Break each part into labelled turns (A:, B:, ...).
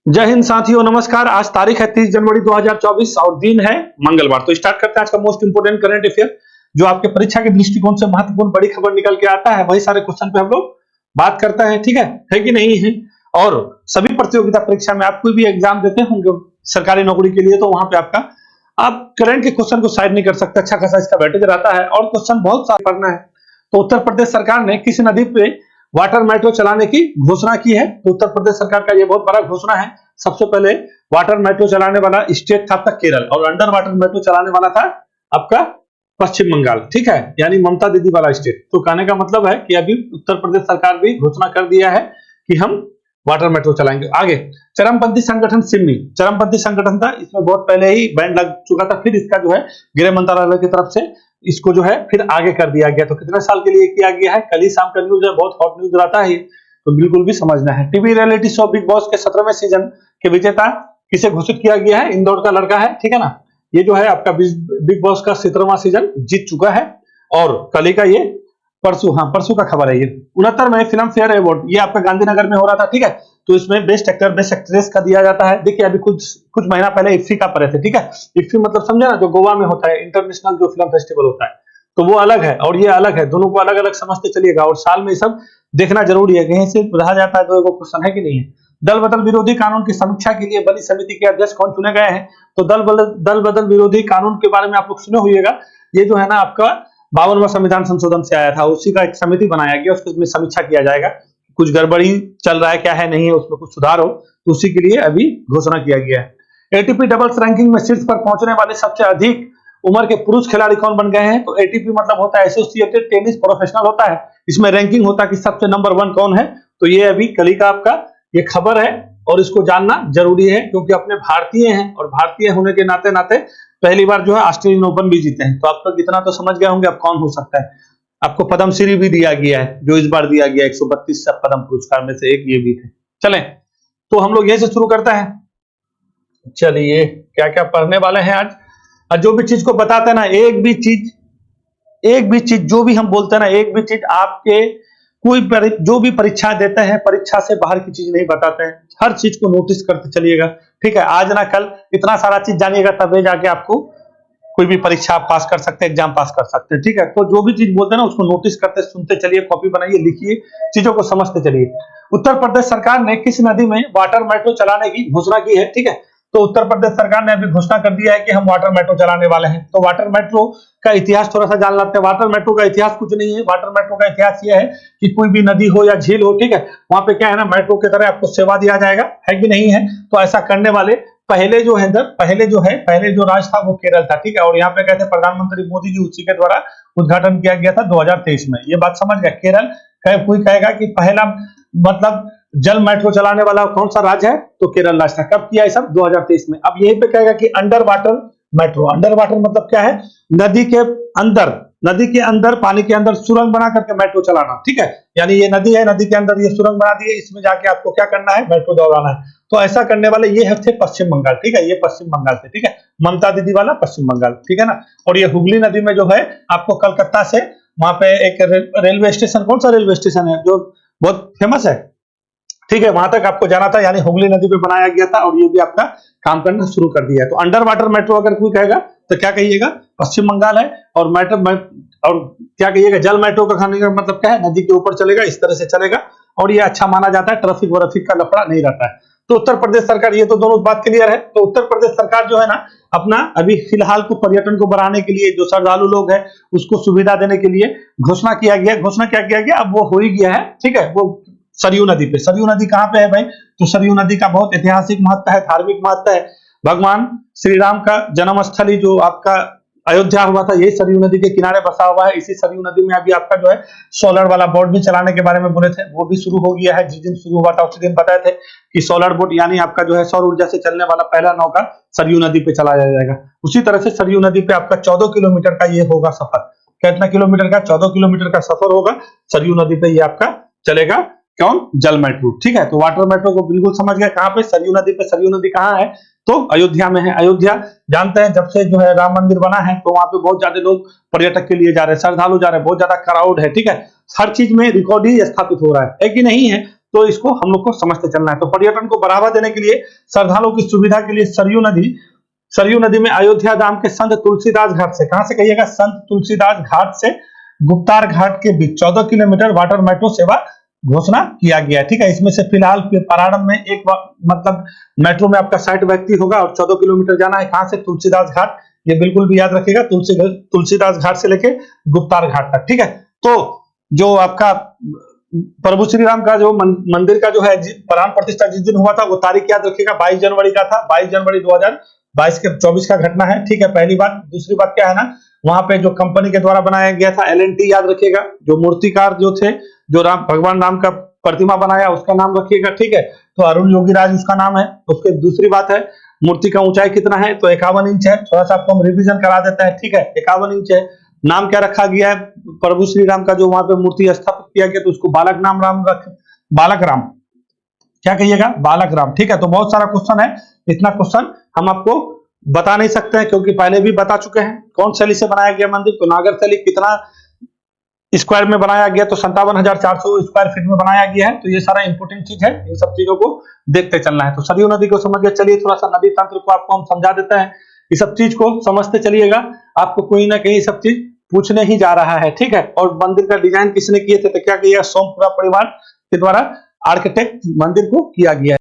A: जय हिंद साथियों, नमस्कार। आज तारीख है 30 जनवरी 2024 और दिन है मंगलवार। तो स्टार्ट करते हैं आज का मोस्ट इंपोर्टेंट करंट अफेयर, जो आपके परीक्षा के दृष्टिकोण से महत्वपूर्ण बड़ी खबर निकल के आता है। वही सारे क्वेश्चन पे हम लोग बात करते हैं, ठीक है कि नहीं है। और सभी प्रतियोगिता परीक्षा में आप कोई भी एग्जाम देते होंगे सरकारी नौकरी के लिए, तो वहां पे आप करंट के क्वेश्चन को साइड नहीं कर सकते। अच्छा खासा इसका वेटेज रहता है और क्वेश्चन बहुत सारा पढ़ना है। तो उत्तर प्रदेश सरकार ने किस नदी पे वाटर मेट्रो चलाने की घोषणा की है। तो उत्तर प्रदेश सरकार का यह बहुत बड़ा घोषणा है। सबसे पहले वाटर मेट्रो चलाने वाला स्टेट था आपका केरल, और अंडर वाटर मेट्रो चलाने वाला था आपका पश्चिम बंगाल, ठीक है, यानी ममता दीदी वाला स्टेट। तो कहने का मतलब है कि अभी उत्तर प्रदेश सरकार भी घोषणा कर दिया है कि हम वाटर मेट्रो चलाएंगे। आगे चरमपंथी संगठन सिमी, चरमपंथी संगठन था, इसमें बहुत पहले ही बैन लग चुका था। फिर इसका जो है गृह मंत्रालय की तरफ से इसको जो है फिर आगे कर दिया गया। तो कितने साल के लिए किया गया है? कल ही शाम का न्यूज है, बहुत हॉट न्यूज रहता है, तो बिल्कुल भी समझना है। TV reality show big boss के 17वें सीजन के विजेता किसे घोषित किया गया है? इंदौर का लड़का है, ठीक है ना। ये जो है आपका बिग बॉस का 17वां सीजन जीत चुका है और कल ही का ये परसों का खबर है। ये 69वें फिल्म फेयर अवार्ड, ये आपका गांधीनगर में हो रहा था, ठीक है। तो इसमें बेस्ट एक्टर बेस्ट एक्ट्रेस का दिया जाता है। देखिए अभी कुछ महीना पहले इफ्फी का पड़े थे, ठीक है। इफ्फी मतलब समझा ना, जो गोवा में होता है, इंटरनेशनल जो फिल्म फेस्टिवल होता है, तो वो अलग है और ये अलग है। दोनों को अलग अलग समझते चलिएगा और साल में सब देखना जरूरी है। कहीं से रहा जाता है तो एगो क्वेश्चन है कि नहीं है। दल बदल विरोधी कानून की समीक्षा के लिए बनी समिति के अध्यक्ष कौन चुने गए हैं? तो दल बदल विरोधी कानून के बारे में आप लोग सुने होइएगा। ये जो है ना आपका 52वां संविधान संशोधन से आया था, उसी का एक समिति बनाया गया, उसमें समीक्षा किया जाएगा। कुछ गड़बड़ी चल रहा है, क्या है नहीं है, उसमें कुछ सुधार हो, तो उसी के लिए अभी घोषणा किया गया है। एटीपी डबल्स रैंकिंग में शीर्ष पर पहुंचने वाले सबसे अधिक उम्र के पुरुष खिलाड़ी कौन बन गए हैं? तो एटीपी मतलब होता है एसोसिएटेड टेनिस प्रोफेशनल होता है। इसमें रैंकिंग होता है कि सबसे नंबर 1 कौन है। तो ये अभी कल ही का आपका ये खबर है और इसको जानना जरूरी है, क्योंकि अपने भारतीय हैं और भारतीय होने के नाते नाते पहली बार जो है ऑस्ट्रेलियन ओपन भी जीते हैं। तो आप लोग इतना तो समझ गए होंगे अब कौन हो सकता है। आपको पद्मश्री भी दिया गया है, जो इस बार दिया गया 132 पद्म पुरस्कार में से एक ये भी थे। चलें तो हम लोग यहीं से शुरू करते हैं। चलिए क्या क्या पढ़ने वाले हैं आज। और जो भी चीज को बताते हैं ना, एक भी चीज जो भी हम बोलते हैं ना, एक भी चीज आपके जो भी परीक्षा देते हैं, परीक्षा से बाहर की चीज नहीं बताते हैं। हर चीज को नोटिस करते चलिएगा, ठीक है। आज ना कल इतना सारा चीज जानिएगा, तब जाके आपको कोई भी परीक्षा पास कर सकते हैं, एग्जाम पास कर सकते हैं, ठीक है। तो जो भी चीज बोलते हैं ना, उसको नोटिस करते सुनते चलिए, कॉपी बनाइए, लिखिए, चीजों को समझते चलिए। उत्तर प्रदेश सरकार ने किस नदी में वाटर मेट्रो चलाने की घोषणा की है? ठीक है, तो उत्तर प्रदेश सरकार ने अभी घोषणा कर दिया है कि हम वाटर मेट्रो चलाने वाले हैं। तो वाटर मेट्रो का इतिहास थोड़ा सा जान लेते हैं। वाटर मेट्रो का इतिहास कुछ नहीं है। वाटर मेट्रो का इतिहास यह है कि कोई भी नदी हो या झील हो, ठीक है, वहां पे क्या है ना, मेट्रो की तरह आपको सेवा दिया जाएगा, है कि नहीं है। तो ऐसा करने वाले पहले जो राज्य था वो केरल था, ठीक है। और यहाँ पे कहते हैं प्रधानमंत्री मोदी जी, उसी के द्वारा उद्घाटन किया गया था 2023 में। ये बात समझ गए। केरल कोई कहेगा कि पहला मतलब जल मेट्रो चलाने वाला कौन सा राज्य है? तो केरल राज्य था। कब किया है सब? 2023 में। अब यहीं पे कहेगा कि under water metro, under water मतलब क्या है? नदी के अंदर पानी के अंदर सुरंग बना करके मेट्रो चलाना, ठीक है। यानी ये नदी है, नदी के अंदर ये सुरंग बना दी है, इसमें जाके आपको क्या करना है? मेट्रो दौड़ाना है। तो ऐसा करने वाले ये थे पश्चिम बंगाल, ठीक है। ये पश्चिम बंगाल थे, ठीक है, ममता दीदी वाला पश्चिम बंगाल, ठीक है ना। और ये हुगली नदी में जो है आपको कलकत्ता से वहां पे एक रेलवे स्टेशन, कौन सा रेलवे स्टेशन है जो बहुत फेमस है, ठीक है, वहां तक आपको जाना था, यानी हुगली नदी पे बनाया गया था। और ये भी आपका काम करना शुरू कर दिया है। तो अंडर वाटर मेट्रो अगर कोई कहेगा तो क्या कहिएगा? पश्चिम बंगाल है। और और क्या कहिएगा? जल मेट्रो का खाने का मतलब क्या है? नदी के ऊपर चलेगा, इस तरह से चलेगा और ये अच्छा माना जाता है, ट्रैफिक वरफिक का लफड़ा नहीं रहता है। तो उत्तर प्रदेश सरकार, ये तो दोनों बात क्लियर है। तो उत्तर प्रदेश सरकार जो है ना, अपना अभी फिलहाल को पर्यटन को बढ़ाने के लिए, जो श्रद्धालु लोग हैं उसको सुविधा देने के लिए घोषणा क्या किया गया, अब वो हो ही गया है, ठीक है। वो सरयू नदी पे, सरयू नदी कहाँ पे है भाई? तो सरयू नदी का बहुत ऐतिहासिक महत्व है, धार्मिक महत्व है। भगवान श्री राम का जन्म स्थली जो आपका अयोध्या हुआ था, यही सरयू नदी के किनारे बसा हुआ है। इसी सरयू नदी में अभी आपका जो है सोलर वाला बोट भी चलाने के बारे में बोले थे, वो भी शुरू हो गया है। जिस दिन शुरू हुआ था उसी दिन बताए थे कि सोलर बोट यानी आपका जो है सौर ऊर्जा से चलने वाला पहला नौका सरयू नदी पे चलाया जाएगा। उसी तरह से सरयू नदी पे आपका 14 किलोमीटर का ये होगा सफर। कितना किलोमीटर का? 14 किलोमीटर का सफर होगा सरयू नदी पे, ये आपका चलेगा। कौन? जल मेट्रो, ठीक है। तो वाटर मेट्रो को बिल्कुल समझ गए। कहां पे? सरयू नदी पे। सरयू नदी कहां है? तो अयोध्या में है। अयोध्या जानते हैं, जब से जो है राम मंदिर बना है तो वहां पे बहुत ज्यादा लोग पर्यटक के लिए जा रहे हैं, श्रद्धालु जा रहे हैं, बहुत ज्यादा क्राउड है, ठीक है। हर चीज में रिकॉर्ड ही स्थापित हो रहा है कि नहीं है। तो इसको हम लोग को समझते चलना है। तो पर्यटन को बढ़ावा देने के लिए श्रद्धालुओं की सुविधा के लिए सरयू नदी में अयोध्या धाम के संत तुलसीदास घाट से, कहां से कहिएगा, संत तुलसीदास घाट से गुप्तार घाट के बीच 14 किलोमीटर वाटर मेट्रो सेवा घोषणा किया गया है। ठीक है, इसमें से फिलहाल प्रारंभ में एक मतलब मेट्रो में आपका 60 व्यक्ति होगा और 14 किलोमीटर जाना है, कहां से, तुलसीदास घाट। ये बिल्कुल भी याद रखिएगा, तुलसीदास घाट से लेके गुप्तार घाट तक। ठीक है, तो जो आपका प्रभु श्री राम का जो मंदिर का जो है प्राण प्रतिष्ठा जिस दिन हुआ था वो तारीख याद रखिएगा, 22 जनवरी का था, 22 जनवरी 2022 के 24 का घटना है। ठीक है, पहली बात। दूसरी बात क्या है ना, वहां पे जो कंपनी के द्वारा बनाया गया था LNT याद रखिएगा, जो मूर्तिकार जो थे, जो भगवान राम का प्रतिमा बनाया उसका नाम रखिएगा। ठीक है, तो अरुण योगीराज उसका नाम है। उसके दूसरी बात है मूर्ति का ऊंचाई कितना है, तो 51 इंच है। थोड़ा सा आपको हम रिवीजन करा देते हैं। ठीक है, 51 इंच है। नाम क्या रखा गया है प्रभु श्री राम का, जो वहां पे मूर्ति स्थापित किया गया तो उसको बालक राम क्या कहिएगा, बालक राम। ठीक है, तो बहुत सारा क्वेश्चन है, इतना क्वेश्चन हम आपको बता नहीं सकते हैं क्योंकि पहले भी बता चुके हैं। कौन शैली से बनाया गया मंदिर, तो नागर शैली। कितना स्क्वायर में बनाया गया, तो 57,400 स्क्वायर फीट में बनाया गया है। तो ये सारा इंपोर्टेंट चीज है, इन सब चीजों को देखते चलना है। तो सरयू नदी को समझ गए, चलिए थोड़ा सा नदी तंत्र को आपको हम समझा देते हैं। ये सब चीज को समझते चलिएगा, आपको कोई ना कहीं सब चीज पूछने ही जा रहा है। ठीक है, और मंदिर का डिजाइन किसने किए थे, तो क्या किया, सोमपुरा परिवार के द्वारा आर्किटेक्ट मंदिर को किया गया है।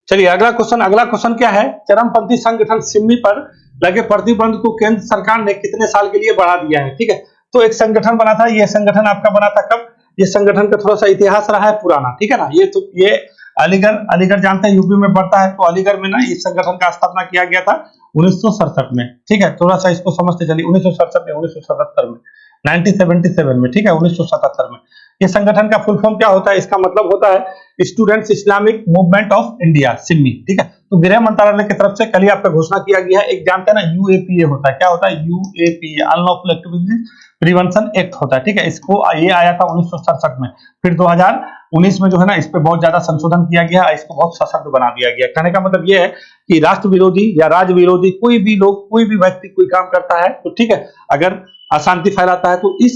A: चलिए अगला क्वेश्चन क्या है, चरमपंथी संगठन सिम्मी पर लगे प्रतिबंध को केंद्र सरकार ने कितने साल के लिए बढ़ा दिया है। ठीक है, तो एक संगठन बना था, ये संगठन आपका बना था कब, ये संगठन का थोड़ा सा इतिहास रहा है पुराना। ठीक है ना, ये अलीगढ़ जानते हैं, यूपी में पड़ता है। तो अलीगढ़ में ना इस संगठन का स्थापना किया गया था 1967 में। ठीक है, थोड़ा सा इसको समझते चलिए, 1967 में, 1977 में, 1977 में। ठीक है, 1977 में। ये संगठन का फुल फॉर्म क्या होता है, इसका मतलब होता है students Islamic Movement of India, Simmi. ठीक है, तो गृह मंत्रालय की तरफ से कल ही आपका घोषणा किया गया है। एक जानते हैं ना UAPA होता है, क्या होता है, UAPA unlawful activities prevention act होता है। ठीक है, इसको ये आया था 1967 में। फिर 2019 में जो है ना, इस पे बहुत ज्यादा संशोधन किया गया, इसको बहुत सशक्त बना दिया गया। कहने का मतलब ये है कि राष्ट्र विरोधी या राज्य विरोधी कोई भी लोग, कोई भी व्यक्ति कोई काम करता है तो ठीक है, अगर अशांति फैलाता है तो इस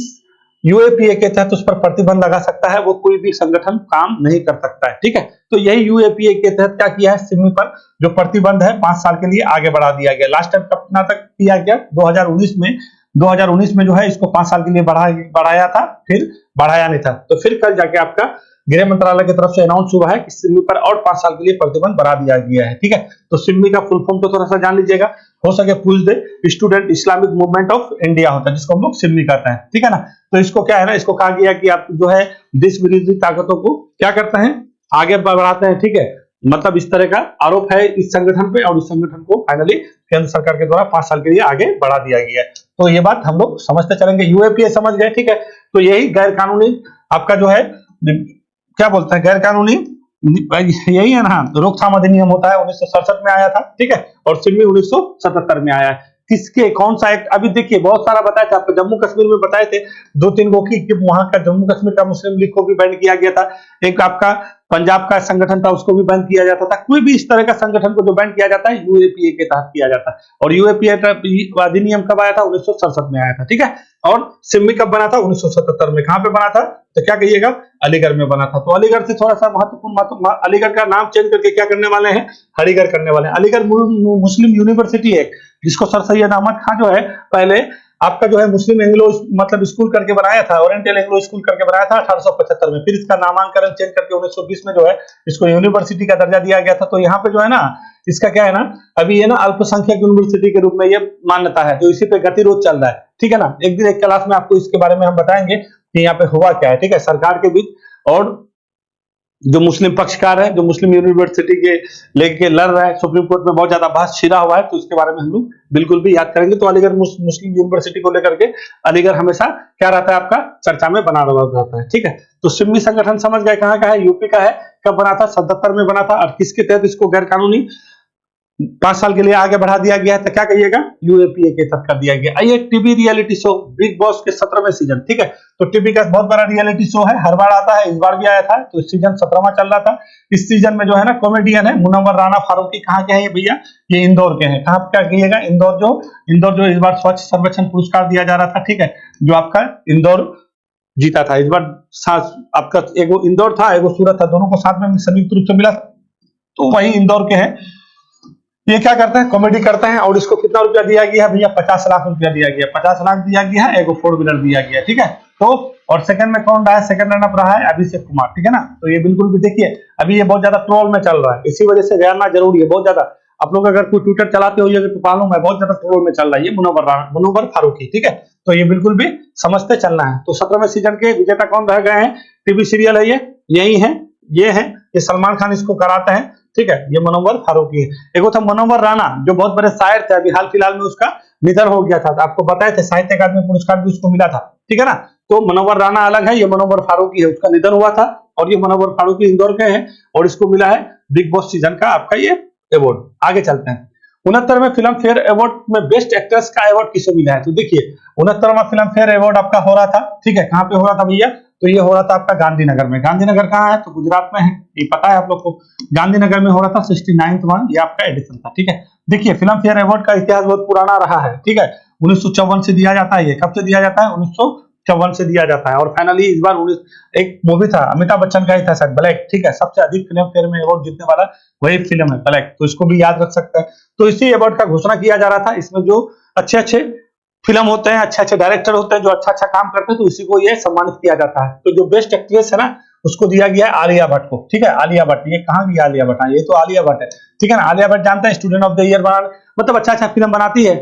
A: UAPA के तहत उस पर प्रतिबंध लगा सकता है, वो कोई भी संगठन काम नहीं कर सकता है। ठीक है, तो यही UAPA के तहत क्या किया है, सिम्मी पर जो प्रतिबंध है 5 साल के लिए आगे बढ़ा दिया गया। लास्ट टाइम कितना तक किया गया, 2019 में जो है इसको 5 साल के लिए बढ़ाया था, फिर बढ़ाया नहीं था। तो फिर कल जाके आपका गृह मंत्रालय की तरफ से अनाउंस हुआ है कि सिम्मी पर और 5 साल के लिए प्रतिबंध बढ़ा दिया गया है। ठीक है, तो सिम्मी का फुल फॉर्म तो थोड़ा सा जान लीजिएगा, हो सके पूछ दे, Student Islamic Movement of India होता है, जिसको हम लोग सिम्मी कहते हैं। ठीक है ना, तो इसको क्या है ना, इसको कहा गया कि आप जो है देश विरोधी ताकतों को क्या करते हैं, आगे बढ़ाते हैं। ठीक है, मतलब इस तरह का आरोप है इस संगठन पे, और इस संगठन को फाइनली केंद्र सरकार के द्वारा 5 साल के लिए आगे बढ़ा दिया गया है। तो ये बात हम लोग समझते चलेंगे, UAPA समझ गए। ठीक है, तो यही गैर कानूनी आपका जो है क्या बोलते हैं, गैर कानूनी यही है ना, रोकथाम अधिनियम होता है, 1967 में आया था। ठीक है, और सिम्मी 1977 में आया है। किसके, कौन सा एक्ट, अभी देखिए बहुत सारा बताया था आपको, जम्मू कश्मीर में बताए थे 2-3 को कि वहां का जम्मू कश्मीर का मुस्लिम लीग को भी बैन किया गया था। एक आपका पंजाब का संगठन था, उसको भी बैन किया जाता था। कोई भी इस तरह का संगठन को जो बैन किया जाता है UAPA के तहत किया जाता है। और UAPA अधिनियम कब आया था, 1967 में आया था। ठीक है, और सिम्मी कब बना था, 1977 में। कहां पे बना था, तो क्या कहिएगा, अलीगढ़ में बना था। तो अलीगढ़ से थोड़ा सा महत्वपूर्ण, अलीगढ़ का नाम चेंज करके क्या करने वाले हैं, हरिगढ़ करने वाले हैं। अलीगढ़ मुस्लिम यूनिवर्सिटी है, जिसको सर सैयद अहमद खान जो है पहले आपका जो है मुस्लिम एंग्लो मतलब स्कूल करके बनाया था, ओरिएंटल एंग्लो स्कूल करके बनाया था 1875 में। फिर इसका नामांकन चेंज करके 1920 में जो है इसको यूनिवर्सिटी का दर्जा दिया गया था। तो यहाँ पे जो है ना, इसका क्या है ना, अभी ये ना अल्पसंख्यक यूनिवर्सिटी के रूप में ये मान्यता है, जो इसी पे गतिरोध चल रहा है। ठीक है ना, एक दिन एक क्लास में आपको इसके बारे में हम बताएंगे कि यहाँ पे हुआ क्या है। ठीक है, सरकार के बीच और जो मुस्लिम पक्षकार है, जो मुस्लिम यूनिवर्सिटी के लेके लड़ रहा है, सुप्रीम कोर्ट में बहुत ज्यादा बहस छिड़ा हुआ है, तो इसके बारे में हम लोग बिल्कुल भी याद करेंगे। तो अलीगढ़ मुस्लिम यूनिवर्सिटी को लेकर के अलीगढ़ हमेशा क्या रहता है, आपका चर्चा में बना रहता है। ठीक है, तो सिम्मी संगठन समझ गए कहाँ का है, यूपी का है। कब बना था, 77 में बना था। और किसके तहत इसको गैर कानूनी 5 साल के लिए आगे बढ़ा दिया गया है, तो क्या कहिएगा, UAPA के तहत कर दिया गया। आइए TV reality show big boss के 17वें सीजन। ठीक है, तो टीवी का बहुत बड़ा रियलिटी शो है, हर बार आता है, इस बार भी आया था। तो सीजन 17वां चल रहा था। इस सीजन में जो है ना कॉमेडियन है मुनव्वर राणा फारूकी। कहाँ के हैं ये भैया, ये इंदौर के हैं। कहाँ क्या कहिएगा, इंदौर जो इस बार स्वच्छ सर्वेक्षण पुरस्कार दिया जा रहा था। ठीक है, जो आपका इंदौर जीता था। इस बार आपका एक इंदौर था, एक सूरत था, दोनों को साथ में संयुक्त रूप से मिला था, तो वही इंदौर के हैं। ये क्या करते हैं, कॉमेडी करते हैं, और इसको कितना रुपया दिया गया है भैया, 50 लाख रुपया दिया गया, 50 लाख दिया गया है, एक 4 व्हीलर दिया गया, ठीक है। तो और सेकंड में कौन रहा है, सेकंड रनअप रहा है अभिषेक कुमार, ठीक है ना। तो ये बिल्कुल भी देखिए अभी ये बहुत ज्यादा ट्रोल में चल रहा है, इसी वजह से जानना जरूरी है बहुत ज्यादा। आप लोग अगर कोई ट्विटर चलाते हो तो मालूम है बहुत ज्यादा ट्रोल में चल रहा है ये मुनव्वर फारूकी, ठीक है। तो ये बिल्कुल भी समझते चलना है। तो 17वें सीजन के विजेता कौन रह गए हैं, टीवी सीरियल है ये, यही है, ये सलमान खान इसको कराते हैं, ठीक है। ये मुनव्वर फारूकी है। एक था मुनव्वर राणा जो बहुत बड़े शायर थे, अभी हाल फिलहाल में उसका निधन हो गया था, तो आपको बताए थे साहित्य अकादमी पुरस्कार भी उसको मिला था, ठीक है ना। तो मुनव्वर राणा अलग है, ये मुनव्वर फारूकी है, उसका निधन हुआ था, और ये मुनव्वर फारूकी इंदौर के हैं, और इसको मिला है बिग बॉस सीजन का आपका ये अवार्ड। आगे चलते हैं, 69वें फिल्म फेयर अवार्ड में बेस्ट एक्ट्रेस का अवार्ड किसे मिला है। तो देखिए 69वां फिल्म फेयर अवार्ड आपका हो रहा था, ठीक है। कहाँ पे हो रहा था भैया, तो ये हो रहा था आपका गांधीनगर में। गांधीनगर कहाँ है, तो गुजरात में है, ये पता है आप लोग को। गांधीनगर में हो रहा था 69वां ये आपका एडिशन था, ठीक है। देखिए फिल्म फेयर अवार्ड का इतिहास बहुत पुराना रहा है, ठीक है। 1954 से दिया जाता है, ये कब से दिया जाता है, 1954 से दिया जाता है। और फाइनली इस बार एक मूवी था अमिताभ बच्चन का ही था शायद, ब्लैक, ठीक है। सबसे अधिक फिल्म फेयर में अवार्ड जीतने वाला वही फिल्म है ब्लैक, तो इसको भी याद रख सकते हैं। तो इसी अवार्ड का घोषणा किया जा रहा था, इसमें जो अच्छे अच्छे फिल्म होते हैं, अच्छे अच्छे डायरेक्टर होते हैं, जो अच्छा अच्छा काम करते हैं, तो इसी को ये सम्मानित किया जाता है। तो जो बेस्ट एक्ट्रेस है ना, उसको दिया गया है आलिया भट्ट को, ठीक है। आलिया भट्ट, ये कहाँ की आलिया भट्ट, ये तो आलिया भट्ट है, ठीक है ना। आलिया भट्ट जानते हैं, स्टूडेंट ऑफ द ईयर बना, मतलब अच्छा अच्छा फिल्म बनाती है,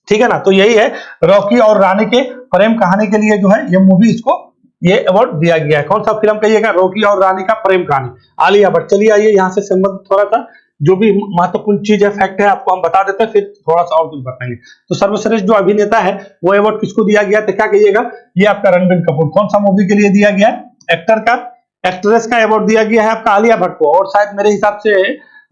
A: ठीक है ना। तो यही है, रॉकी और रानी के प्रेम कहानी के लिए जो है ये मूवी, इसको ये अवार्ड दिया गया है। कौन सा फिल्म कहिएगा, रॉकी और रानी का प्रेम कहानी, आलिया भट्ट। चलिए आइए यहाँ से संबंधित थोड़ा सा जो भी महत्वपूर्ण चीज है, फैक्ट है, आपको हम बता देते हैं, फिर थोड़ा सा और कुछ बताएंगे। तो सर्वश्रेष्ठ जो अभिनेता है वो अवार्ड किसको दिया गया, तो क्या कहिएगा, ये आपका रणबीर कपूर। कौन सा मूवी के लिए दिया गया, एक्टर का, एक्ट्रेस का अवार्ड दिया गया है आपका आलिया भट्ट को। और शायद मेरे हिसाब से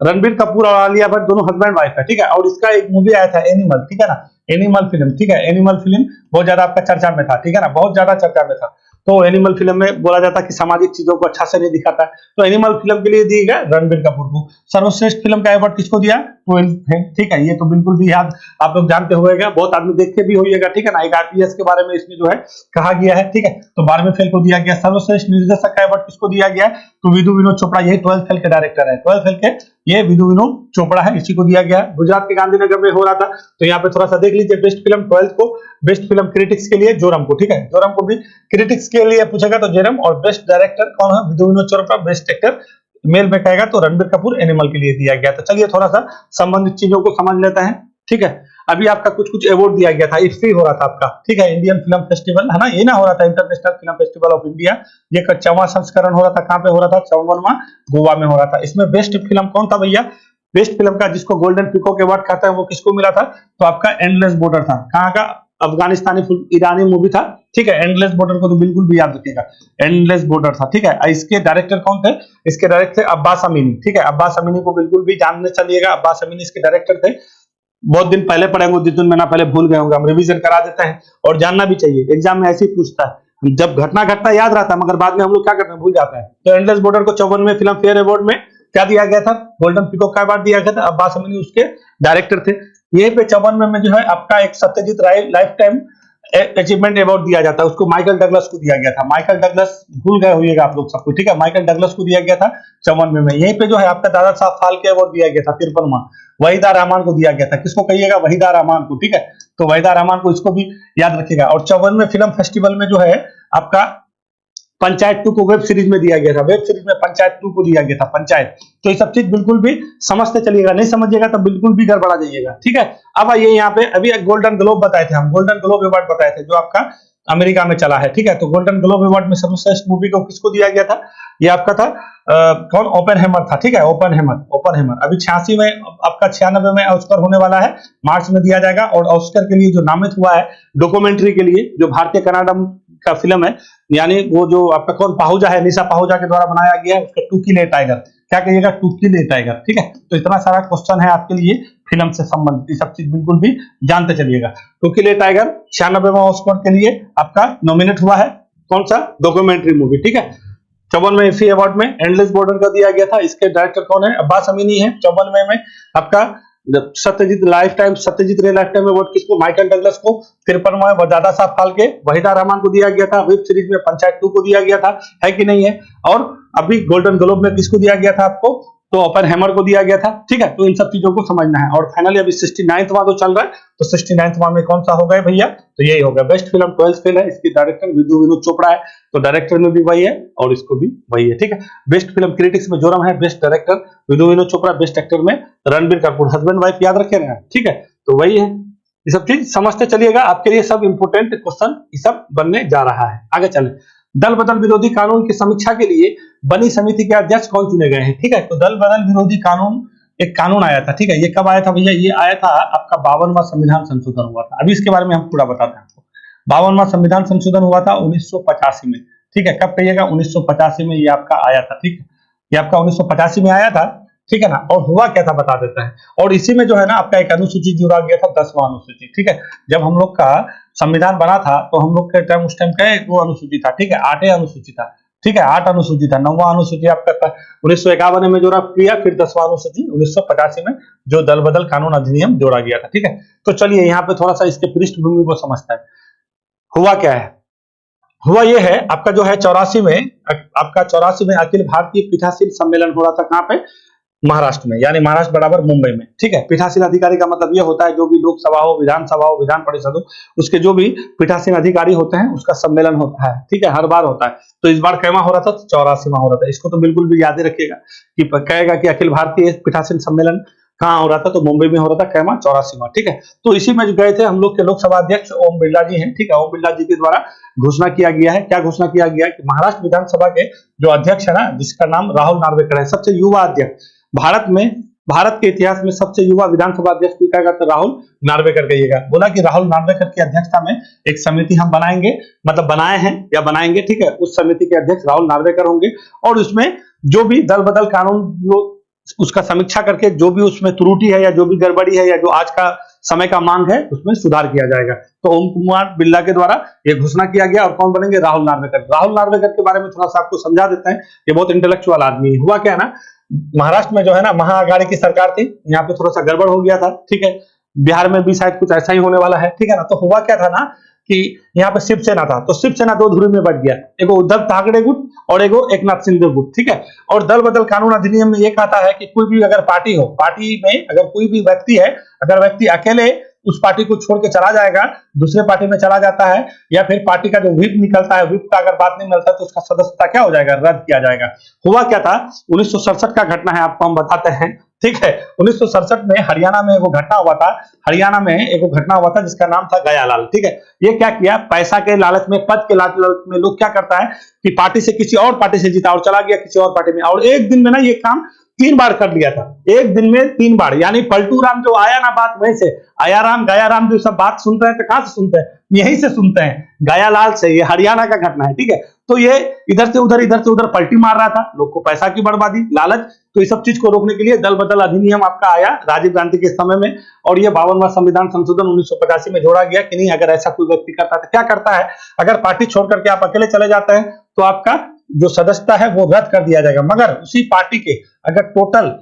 A: रणबीर कपूर और आलिया भट्ट दोनों हस्बैंड वाइफ है, ठीक है। और इसका एक मूवी आया था एनिमल, ठीक है ना, एनिमल फिल्म, ठीक है। एनिमल फिल्म बहुत ज्यादा आपका चर्चा में था, ठीक है ना, बहुत ज्यादा चर्चा में था। तो एनिमल फिल्म में बोला जाता है कि सामाजिक चीजों को अच्छा से नहीं दिखाता है, तो एनिमल फिल्म के लिए दी गया रणबीर कपूर को। सर्वश्रेष्ठ फिल्म का अवार्ड किसको दिया, 12 फेल, ठीक है। ये तो बिल्कुल भी याद आप लोग जानते होंगे, बहुत आदमी देखते भी होइएगा, ठीक है ना। एक आईपीएस के बारे में इसमें जो है कहा गया है, ठीक है। तो 12वें फेल को दिया गया। सर्वश्रेष्ठ निर्देशक का अवार्ड किसको दिया गया, तो विधु विनोद चोपड़ा, यही 12 फेल के डायरेक्टर है, 12 फेल के ये विधु विनोद चोपड़ा है, इसी को दिया गया। गुजरात के गांधीनगर में हो रहा था, तो यहाँ पे थोड़ा सा देख लीजिए। बेस्ट फिल्म 12 को, बेस्ट फिल्म क्रिटिक्स के लिए जोरम को, ठीक है। जोरम को भी क्रिटिक्स के लिए पूछेगा तो जोरम, और बेस्ट डायरेक्टर कौन है, Vidhu Vinod Chopra. Best actor male में कहेगा तो रणबीर कपूर एनिमल के लिए दिया गया। तो चलिए थोड़ा सा संबंधित चीजों को समझ लेते हैं, ठीक है। अभी आपका कुछ कुछ अवार्ड दिया गया था, इफ्फी हो रहा था आपका, ठीक है, इंडियन फिल्म फेस्टिवल है ना, ये ना हो रहा था international film festival of India, ये 54वां संस्करण हो रहा था। कहाँ पे हो रहा था, 54वां गोवा में हो रहा था। इसमें बेस्ट फिल्म कौन था भैया, बेस्ट फिल्म का जिसको गोल्डन पीकॉक अवार्ड कहते हैं वो किसको मिला था, तो आपका एंडलेस बॉर्डर था। कहाँ का, अफगानिस्तानी ईरानी मूवी था, ठीक है। एंडलेस बॉर्डर को तो बिल्कुल भी याद रखिएगा, एंडलेस बॉर्डर था, ठीक है। इसके डायरेक्टर कौन थे, इसके डायरेक्टर अब्बास अमीनी, ठीक है। अब्बास अमीनी को बिल्कुल भी जानने चलिएगा, अब्बास अमीनी इसके डायरेक्टर थे। बहुत दिन पहले पढ़े होंगे, 2 महीना पहले भूल गए होंगे, हम रिवीजन करा देते हैं, और जानना भी चाहिए, एग्जाम में ऐसे ही पूछता है। जब घटना घटता याद रहता है, मगर बाद में हम लोग क्या करते हैं, भूल जाते हैं। तो एंडलेस बॉर्डर को 54वें फिल्म फेयर अवार्ड में क्या दिया गया था, गोल्डन पीकॉक का अवार्ड दिया गया था। अब्बास अमीनी उसके डायरेक्टर थे। यहीं पे 54वें में जो है आपका एक सत्यजीत राय लाइफ टाइम अचीवमेंट अवार्ड दिया जाता है, उसको माइकल डगलस को दिया गया था। माइकल डगलस भूल गए होइएगा आप लोग सबको, ठीक है। माइकल डगलस को दिया गया था 54वें में। यहीं पे जो है आपका दादा साहब फाल्के अवार्ड दिया गया था 53वां, वहीदा रहमान को दिया गया था। किसको कहिएगा, वहीदा रहमान को, ठीक है। तो वहीदा रहमान को, इसको भी याद रखिएगा। और 54वें फिल्म फेस्टिवल में जो है आपका पंचायत 2 को वेब सीरीज में दिया गया था, वेब सीरीज में पंचायत 2 को दिया गया था, पंचायत। तो ये सब चीज बिल्कुल भी समझते चलिएगा, नहीं समझिएगा तो बिल्कुल भी गड़बड़ा जाइएगा, ठीक है। अब आइए यहाँ पे, अभी एक गोल्डन ग्लोब बताए थे हम, गोल्डन ग्लोब अवार्ड बताए थे जो आपका अमेरिका में चला है, ठीक है। तो गोल्डन ग्लोब अवार्ड में सर्वश्रेष्ठ मूवी को किसको दिया गया था, ये आपका था कौन, ओपेनहेमर था, ठीक है। ओपेनहेमर अभी 86 में, आपका 96 में ऑस्कर होने वाला है, मार्च में दिया जाएगा। और ऑस्कर के लिए जो नामित हुआ है डॉक्यूमेंट्री के लिए, जो भारतीय कनाडा का फिल्म है, यानी वो जो आपका कौन पाहुजा है, निशा पाहुजा के द्वारा बनाया गया है, उसका टू किल ए टाइगर, क्या कहिएगा, टू किल ए टाइगर, ठीक है। तो इतना सारा क्वेश्चन है आपके लिए फिल्म से संबंधित, सब चीज बिल्कुल भी जानते चलिएगा। टू किल ए टाइगर 96वें ऑस्कर के लिए आपका नॉमिनेट हुआ है, कौन सा, डॉक्यूमेंट्री मूवी, ठीक है। 54वें इफ्फी अवार्ड में एंडलेस बॉर्डर का दिया गया था, इसके डायरेक्टर कौन है, अब्बास अमीनी है। 54वें में आपका सत्यजीत रे लाइफ टाइम अवार्ड किसको, माइकल डगलस को 53वां वजादा साहब फाल्के वहीदा रहमान को दिया गया था। वेब सीरीज में पंचायत 2 को दिया गया था, है कि नहीं है। और अभी गोल्डन ग्लोब में किसको दिया गया था आपको, तो ओपेनहाइमर को दिया गया था, ठीक है। तो इन सब चीजों को समझना है। और फाइनली अभी 69वां तो चल रहा है, तो 69वां में कौन सा हो गया भैया, तो यही हो गया। बेस्ट फिल्म 12th फेल है, इसकी डायरेक्टर विनोद चोपड़ा है, तो डायरेक्टर में भी वही है और इसको भी वही है, ठीक है। बेस्ट फिल्म क्रिटिक्स में जोरम है, best director Vinod Chopra, best actor में रणबीर कपूर, हस्बैंड वाइफ याद रखे ना, ठीक है। तो वही है, ये सब चीज समझते चलिएगा, आपके लिए सब इंपोर्टेंट क्वेश्चन ये सब बनने जा रहा है। आगे चले, दल बदल विरोधी कानून की समीक्षा के लिए बनी समिति के अध्यक्ष कौन चुने गए हैं, ठीक है। तो दल बदल विरोधी कानून एक कानून आया था, ठीक है। ये कब आया था भैया, ये आया था आपका 52वां संविधान संशोधन हुआ था। अभी इसके बारे में हम पूरा बताते हैं आपको। 52वां संविधान संशोधन हुआ था 1985 में, ठीक है। कब कहिएगा, 1985 में ये आपका आया था, ठीक है। ये आपका 1985 में आया था, ठीक है ना। और हुआ क्या था बता देता है। और इसी में जो है ना आपका एक अनुसूची जुड़ा गया था, 10वां अनुसूची, ठीक है। जब हम लोग का संविधान बना था तो हम लोग के टाइम उस टाइम का वो अनुसूची था, ठीक है, 8 अनुसूची था, ठीक है, 8 अनुसूची था। 9वां अनुसूची आपका 1951 में जोड़ा किया, फिर 10वां अनुसूची 1985 में जो दल बदल कानून अधिनियम जोड़ा गया था, ठीक है। तो चलिए यहाँ पे थोड़ा सा इसके पृष्ठभूमि को समझता है। हुआ क्या है, हुआ ये है आपका जो है 84 में, आपका 84 में अखिल भारतीय पीठासीन सम्मेलन हो रहा था, कहाँ पे, महाराष्ट्र में, यानी महाराष्ट्र बराबर मुंबई में, ठीक है। पीठासीन अधिकारी का मतलब ये होता है जो भी लोकसभा हो, विधानसभा हो, विधान परिषद हो, उसके जो भी पीठासीन अधिकारी होते हैं उसका सम्मेलन होता है, ठीक है, हर बार होता है। तो इस बार कैमा हो रहा था, 84वां हो रहा था। इसको तो बिल्कुल भी याद ही रखिएगा कि कहेगा कि अखिल भारतीय पीठासीन सम्मेलन कहाँ हो रहा था, तो मुंबई में हो रहा था, कैमा 84वां, ठीक है। तो इसी में गए थे हम लोग के लोकसभा अध्यक्ष ओम बिरला जी हैं, ठीक है। ओम बिरला जी के द्वारा घोषणा किया गया है, क्या घोषणा किया गया है कि महाराष्ट्र विधानसभा के जो अध्यक्ष है ना, जिसका नाम राहुल नार्वेकर है, सबसे युवा अध्यक्ष भारत में, भारत के इतिहास में सबसे युवा विधानसभा अध्यक्ष कोई कहेगा तो राहुल नार्वेकर कहिएगा। बोला कि राहुल नार्वेकर की अध्यक्षता में एक समिति हम बनाएंगे, मतलब बनाए हैं या बनाएंगे, ठीक है। उस समिति के अध्यक्ष राहुल नार्वेकर होंगे और उसमें जो भी दल बदल कानून जो उसका समीक्षा करके जो भी उसमें त्रुटि है या जो भी गड़बड़ी है या जो आज का समय का मांग है उसमें सुधार किया जाएगा। तो ओम कुमार बिरला के द्वारा ये घोषणा किया गया। और कौन बनेंगे, राहुल नार्वेकर। राहुल नार्वेकर के बारे में थोड़ा सा आपको समझा देते हैं, ये बहुत इंटेलेक्चुअल आदमी है। हुआ क्या है ना, महाराष्ट्र में जो है ना महाअघाड़ी की सरकार थी, यहाँ पे थोड़ा सा गड़बड़ हो गया था, ठीक है। बिहार में भी शायद कुछ ऐसा ही होने वाला है, ठीक है ना। तो हुआ क्या था ना कि यहाँ पे शिवसेना था, तो शिवसेना 2 धुरी में बट गया, एगो उद्धव ठाकरे गुट और एगो एकनाथ शिंदे गुट, ठीक है। और दल बदल कानून अधिनियम में ये कहता है कि कोई भी अगर पार्टी हो, पार्टी में अगर कोई भी व्यक्ति है, अगर व्यक्ति अकेले उस पार्टी को छोड़ के चला जाएगा, दूसरे पार्टी में चला जाता है, या फिर पार्टी का जो व्हिप निकलता है, व्हिप का अगर बात नहीं मिलता तो उसका सदस्यता क्या हो जाएगा, रद्द किया जाएगा। हुआ क्या था, 1967 का घटना है, आपको हम बताते हैं, ठीक है। 1967 में हरियाणा में एगो घटना हुआ था, हरियाणा में एगो घटना हुआ था जिसका नाम था गयालाल, ठीक है। ये क्या किया, पैसा के लालच में, पद के लालच में लोग क्या करता है कि पार्टी से किसी और पार्टी से जीता और चला गया किसी और पार्टी में, और एक दिन में ना ये काम 3 बार कर लिया था, एक दिन में 3 बार। यानी पलटू राम जो आया ना बात वहीं से, आया राम गया राम जो सब बात सुनते हैं तो कहां से सुनते हैं, यहीं से सुनते हैं, गयालाल से। ये हरियाणा का घटना है, ठीक है। तो ये इधर से उधर पलटी मार रहा था, लोग को पैसा की बर्बादी, लालच। तो इस सब चीज को रोकने के लिए दल बदल अधिनियम आपका आया राजीव गांधी के समय में, और ये 52वां संविधान संशोधन 1985 में जोड़ा गया कि नहीं, अगर ऐसा कोई व्यक्ति करता है तो क्या करता है, अगर पार्टी छोड़ करके आप अकेले चले जाते हैं तो आपका जो सदस्यता है वो रद्द कर दिया जाएगा। मगर उसी पार्टी के अगर टोटल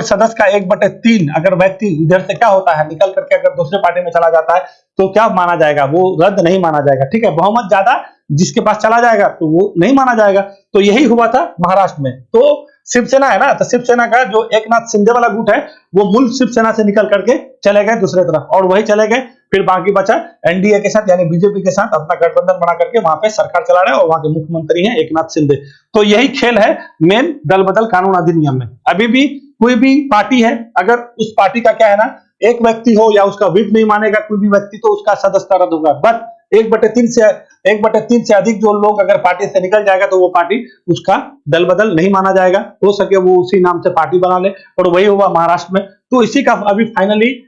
A: सदस्य का 1/3 अगर व्यक्ति इधर से क्या होता है निकल करके अगर दूसरे पार्टी में चला जाता है तो क्या माना जाएगा, वो रद्द नहीं माना जाएगा, ठीक है। बहुमत ज्यादा जिसके पास चला जाएगा तो वो नहीं माना जाएगा। तो यही हुआ था महाराष्ट्र में। तो शिवसेना है ना, तो शिवसेना का जो एकनाथ शिंदे वाला गुट है वो मूल शिवसेना से निकल करके चले गए दूसरे तरफ, और वही चले गए, फिर बाकी बचा एनडीए के साथ यानी बीजेपी के साथ अपना गठबंधन बना करके वहां पे सरकार चला रहे हैं, और वहां के मुख्यमंत्री हैं एकनाथ शिंदे। तो यही खेल है मेन दल बदल कानून अधिनियम में। अभी भी कोई भी पार्टी है, अगर उस पार्टी का क्या है ना, एक व्यक्ति हो या उसका व्हिप नहीं मानेगा कोई भी व्यक्ति तो उसका सदस्यता रद्द होगा। बट 1/3 से अधिक जो लोग अगर पार्टी से निकल जाएगा तो वो पार्टी उसका दल बदल नहीं माना जाएगा, हो सके वो उसी नाम से पार्टी बना ले। और वही हुआ महाराष्ट्र में। तो इसी का अभी फाइनली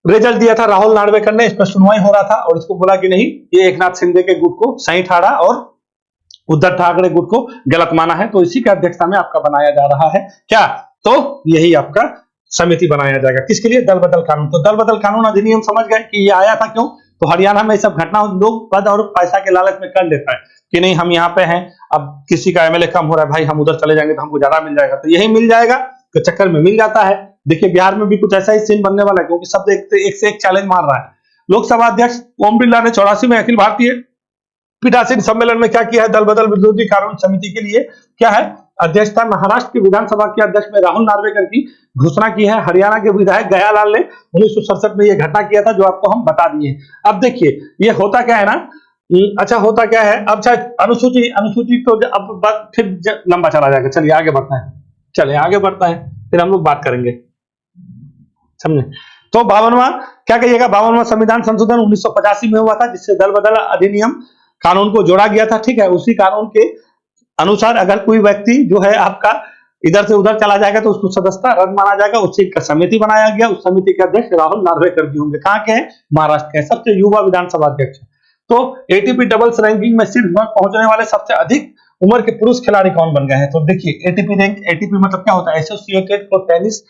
A: रिजल्ट दिया था राहुल नार्वेकर ने, इस पर सुनवाई हो रहा था और इसको बोला कि नहीं, ये एकनाथ शिंदे के गुट को सही ठाड़ा और उद्धव ठाकरे गुट को गलत माना है। तो इसी की अध्यक्षता में आपका बनाया जा रहा है क्या, तो यही आपका समिति बनाया जाएगा, किसके लिए, दल बदल कानून। तो दल बदल कानून अधिनियम समझ गए कि ये आया था क्यों, तो हरियाणा में सब घटना लोग पद और पैसा के लालच में कर लेता है कि नहीं हम यहाँ पे हैं, अब किसी का एमएलए कम हो रहा है, भाई हम उधर चले जाएंगे तो हमको ज्यादा मिल जाएगा, तो यही मिल जाएगा के चक्कर में मिल जाता है। देखिए बिहार में भी कुछ ऐसा ही सीन बनने वाला है, क्योंकि सब एक से एक चैलेंज मार रहा है। लोकसभा अध्यक्ष ओम बिरला ने 84 में अखिल भारतीय पीठासीन सम्मेलन में क्या किया है, दल बदल विरोधी कानून समिति के लिए क्या है अध्यक्षता महाराष्ट्र की विधानसभा के अध्यक्ष में राहुल नार्वेकर की घोषणा की है। हरियाणा के विधायक गयालाल ने 1967 में यह घटना किया था, जो आपको हम बता दिए। अब देखिए ये होता क्या है ना, अच्छा होता क्या है, अब चाहे अनुसूची तो अब बात फिर लंबा चला जाएगा। चलिए आगे बढ़ता है, चलिए आगे बढ़ता है, फिर हम लोग बात करेंगे, समझे। तो 52वां क्या कहिएगा, 52वां संविधान संशोधन 1985 में हुआ था, जिससे दल बदल अधिनियम कानून को जोड़ा गया था। ठीक है, उसी कानून के अनुसार अगर कोई व्यक्ति जो है आपका इधर से उधर चला जाएगा तो उसको सदस्यता रद्द माना जाएगा। उससे एक समिति बनाया गया, उस समिति के अध्यक्ष राहुल नार्वेकर जी होंगे। कहाँ के हैं, महाराष्ट्र के, सबसे युवा विधानसभा अध्यक्ष। तो एटीपी डबल्स रैंकिंग में शीर्ष पर पहुंचने वाले सबसे अधिक उम्र के पुरुष खिलाड़ी कौन बन गए हैं। तो देखिए एटीपी रैंक, एटीपी मतलब क्या होता है, एसोसिएटेड फॉर टेनिस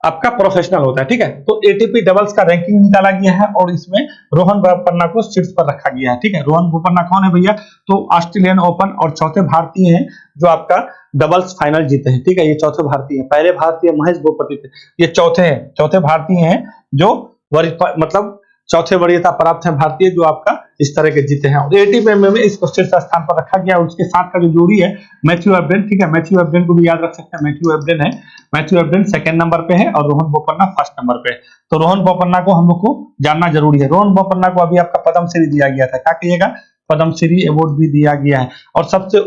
A: आपका प्रोफेशनल होता है। ठीक है, तो एटीपी डबल्स का रैंकिंग निकाला गया है और इसमें रोहन बोपन्ना को शीर्ष पर रखा गया है। ठीक है, रोहन बोपन्ना कौन है भैया, तो ऑस्ट्रेलियन ओपन और चौथे भारतीय हैं जो आपका डबल्स फाइनल जीते हैं। ठीक है, ये चौथे भारतीय हैं, पहले भारतीय महेश भूपति थे, ये चौथे हैं, चौथे भारतीय हैं जो मतलब चौथे वरीयता प्राप्त है भारतीय जो आपका इस तरह के जीते हैं। और एटीपी में इसको शीर्ष स्थान पर रखा गया। उसके साथ का जो जोड़ी है मैथ्यू एब्डेन, ठीक है, मैथ्यू एब्डेन को भी याद रख सकते हैं, मैथ्यू एब्डेन है, मैथ्यू एब्डेन सेकंड नंबर पे है और रोहन बोपन्ना फर्स्ट नंबर पे है। तो रोहन बोपन्ना को हम लोग को जानना जरूरी है। रोहन बोपन्ना को अभी आपका पद्मश्री दिया गया था, क्या कहिएगा, पद्मश्री अवार्ड भी दिया गया है। और सबसे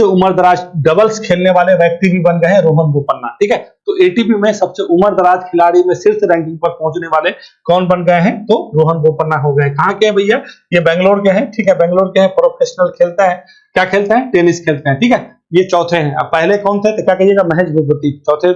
A: उम्र दराज डबल्स खेलने वाले व्यक्ति भी बन गए हैं रोहन बोपन्ना। ठीक है, तो एटीपी में सबसे उम्र दराज खिलाड़ी में शीर्ष रैंकिंग पर पहुंचने वाले कौन बन गए हैं, तो रोहन बोपन्ना हो गए। कहाँ के हैं भैया, ये बेंगलोर के हैं। ठीक है, बेंगलोर के हैं, प्रोफेशनल खेलता है, क्या खेलते हैं, टेनिस खेलते हैं। ठीक है, ये चौथे हैं। अब पहले कौन थे, तो क्या कहिएगा, महेश भूपति। चौथे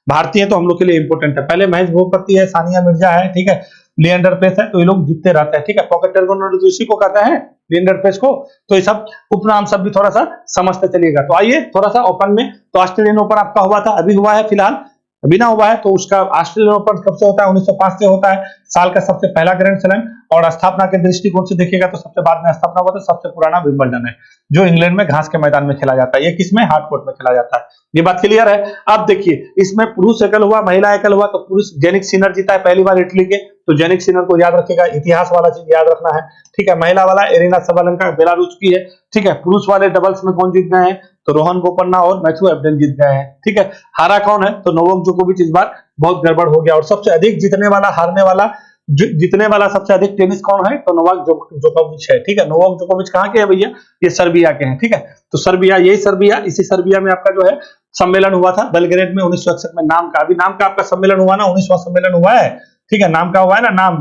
A: भारतीय तो हम लोग के लिए इंपोर्टेंट है, पहले महेश भूपति है, सानिया मिर्जा है, ठीक है, लिएंडर पेस है, तो ये लोग जीतते रहते हैं। ठीक है, पॉकेट टेनिस इसी को कहते हैं, लिएंडर पेस को। तो ये सब उपनाम सब भी थोड़ा सा समझते चलिएगा। तो आइए थोड़ा सा ओपन में, तो ऑस्ट्रेलियन ओपन आपका हुआ था, अभी हुआ है फिलहाल, अभी ना हुआ है। तो उसका ऑस्ट्रेलियन ओपन कब से होता है, 1905 से होता है, साल का सबसे पहला ग्रैंड स्लैम। और स्थापना के दृष्टिकोण से देखिएगा तो सबसे बाद में स्थापना हुआ था, सबसे पुराना विंबलडन है जो इंग्लैंड में घास के मैदान में खेला जाता है। ये किसमें, हार्डकोर्ट में खेला जाता है। ये बात क्लियर है। अब देखिए इसमें पुरुष एकल हुआ, महिला एकल हुआ। तो पुरुष जेनिक सिनर जीता है पहली बार इटली के, तो जेनिक सिनर को याद रखिएगा, इतिहास वाला चीज याद रखना है। ठीक है, महिला वाला एरिना सबालेंका बेलारूस की है। ठीक है, पुरुष वाले डबल्स में कौन जीत गए हैं, तो रोहन बोपन्ना और मैथ्यू एब्डेन जीत गए हैं। ठीक है, हारा कौन है, तो नोवाक जोकोविच। इस बार बहुत गड़बड़ हो गया। और सबसे अधिक जीतने वाला, हारने वाला, जीतने वाला सबसे अधिक टेनिस कौन है, तो नोवाक जोकोविच है। ठीक है, नोवाक जोकोविच कहाँ के हैं भैया, ये सर्बिया के हैं। ठीक है, तो सर्बिया, यही सर्बिया, इसी सर्बिया में आपका जो है सम्मेलन हुआ था बेलग्रेड में 1961 में। नाम का, अभी नाम का आपका सम्मेलन हुआ ना, 19वां सम्मेलन हुआ है। ठीक है, नाम का हुआ है ना, नाम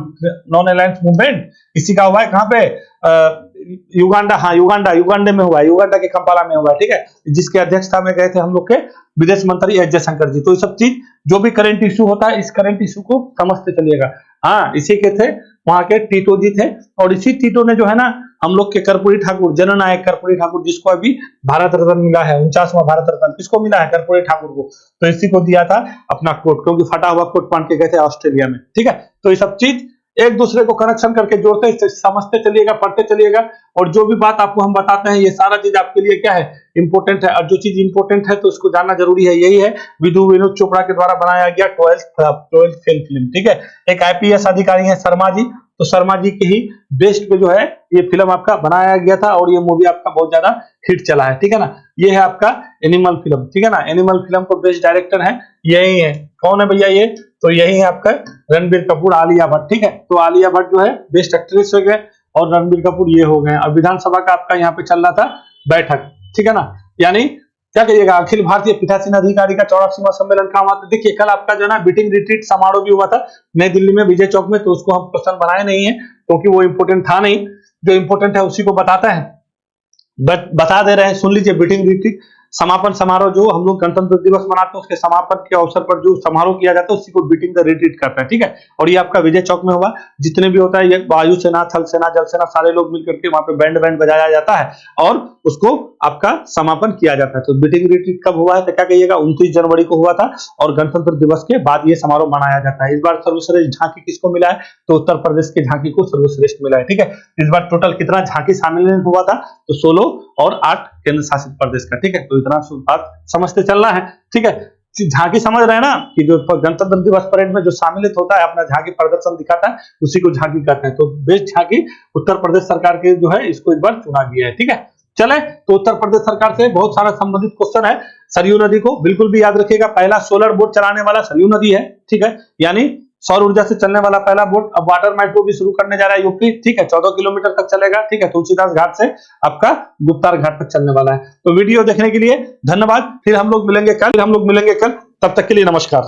A: नॉन अलायंस मूवमेंट, इसी का हुआ है। कहाँ पे, युगांडा, हाँ युगांडे में हुआ है, युगांडा के कंपाला में हुआ है। ठीक है, जिसके अध्यक्षता में गए थे हम लोग के विदेश मंत्री एस जयशंकर जी। तो ये सब चीज जो भी करंट इशू होता है, इस करंट इशू को समझते चलिएगा। हाँ, इसी के थे वहां के टीटो जी थे, और इसी टीटो ने जो है ना हम लोग के कर्पूरी ठाकुर, जननायक कर्पूरी ठाकुर, जिसको अभी भारत रत्न मिला है, 49वां भारत रत्न किसको मिला है, कर्पूरी ठाकुर को। तो इसी को दिया था अपना कोट, क्योंकि फटा हुआ कोट पहन के गए थे ऑस्ट्रेलिया में। ठीक है, तो ये सब चीज एक दूसरे को कनेक्शन करके जोड़ते समझते चलिएगा, पढ़ते चलिएगा। और जो भी बात आपको हम बताते हैं, ये सारा चीज आपके लिए क्या है, इंपोर्टेंट है। और जो चीज इंपोर्टेंट है तो उसको जानना जरूरी है। यही है विनोद चोपड़ा के द्वारा बनाया गया 12th फेल फिल्म। ठीक है, एक आईपीएस अधिकारी है शर्मा जी, तो शर्मा जी के ही बेस्ट पे जो है ये फिल्म आपका बनाया गया था, और ये मूवी आपका बहुत ज्यादा हिट चला है। ठीक है ना, ये है आपका एनिमल फिल्म। ठीक है ना, एनिमल फिल्म को बेस्ट डायरेक्टर है यही है, कौन है भैया ये, तो यही है आपका रणबीर कपूर, आलिया भट्ट। ठीक है, तो आलिया भट्ट जो है बेस्ट एक्ट्रेस हो गए और रणबीर कपूर ये हो गए। और विधानसभा का आपका यहाँ पे चल रहा था बैठक। ठीक है ना, यानी क्या कहिएगा, अखिल भारतीय पीठासीन अधिकारी का 84वां सम्मेलन कहाँ हुआ था। देखिए कल आपका जो है ना बीटिंग रिट्रीट समारोह भी हुआ था नई दिल्ली में विजय चौक में। तो उसको हम क्वेश्चन बनाए नहीं है क्योंकि वो इंपोर्टेंट था नहीं, जो इंपोर्टेंट है उसी को बताता है, बता दे रहे हैं। सुन लीजिए, बीटिंग रिट्रीट समापन समारोह जो हम लोग गणतंत्र दिवस मनाते हैं, उसके समापन के अवसर पर जो समारोह किया जाता है उसी को बीटिंग द रिट्रीट करते हैं। ठीक है, और ये आपका विजय चौक में हुआ। जितने भी होता है ये वायु सेना, थल सेना, जल सेना, सारे लोग मिलकर के वहां पे बैंड बजाया जाता है और उसको आपका समापन किया जाता है। तो बीटिंग रिट्रीट कब हुआ है, तो क्या कहिएगा, 29 जनवरी को हुआ था। और गणतंत्र दिवस के बाद ये समारोह मनाया जाता है। इस बार सर्वश्रेष्ठ झांकी किसको मिला है, तो उत्तर प्रदेश की झांकी को सर्वश्रेष्ठ मिला है। ठीक है, इस बार टोटल कितना झांकी शामिल हुआ था, तो 16 और 8 केंद्र शासित प्रदेश का। ठीक है, तो इतना बात समझते चलना है। ठीक है, झांकी समझ रहे हैं ना, कि जो गणतंत्र दिवस परेड में जो सम्मिलित होता है, अपना झांकी प्रदर्शन दिखाता है, उसी को झांकी कहते हैं। तो बेस्ट झांकी उत्तर प्रदेश सरकार के जो है इसको इस बार चुना गया है। ठीक है, चले तो उत्तर प्रदेश सरकार से बहुत सारा संबंधित क्वेश्चन है। सरयू नदी को बिल्कुल भी याद रखिएगा, पहला सोलर बोट चलाने वाला सरयू नदी है। ठीक है, यानी सौर ऊर्जा से चलने वाला पहला बोट। अब वाटर मेट्रो भी शुरू करने जा रहा है यूपी। ठीक है, 14 किलोमीटर तक चलेगा। ठीक है, तुलसीदास घाट से आपका गुप्तार घाट तक चलने वाला है। तो वीडियो देखने के लिए धन्यवाद। फिर हम लोग मिलेंगे कल। तब तक के लिए नमस्कार।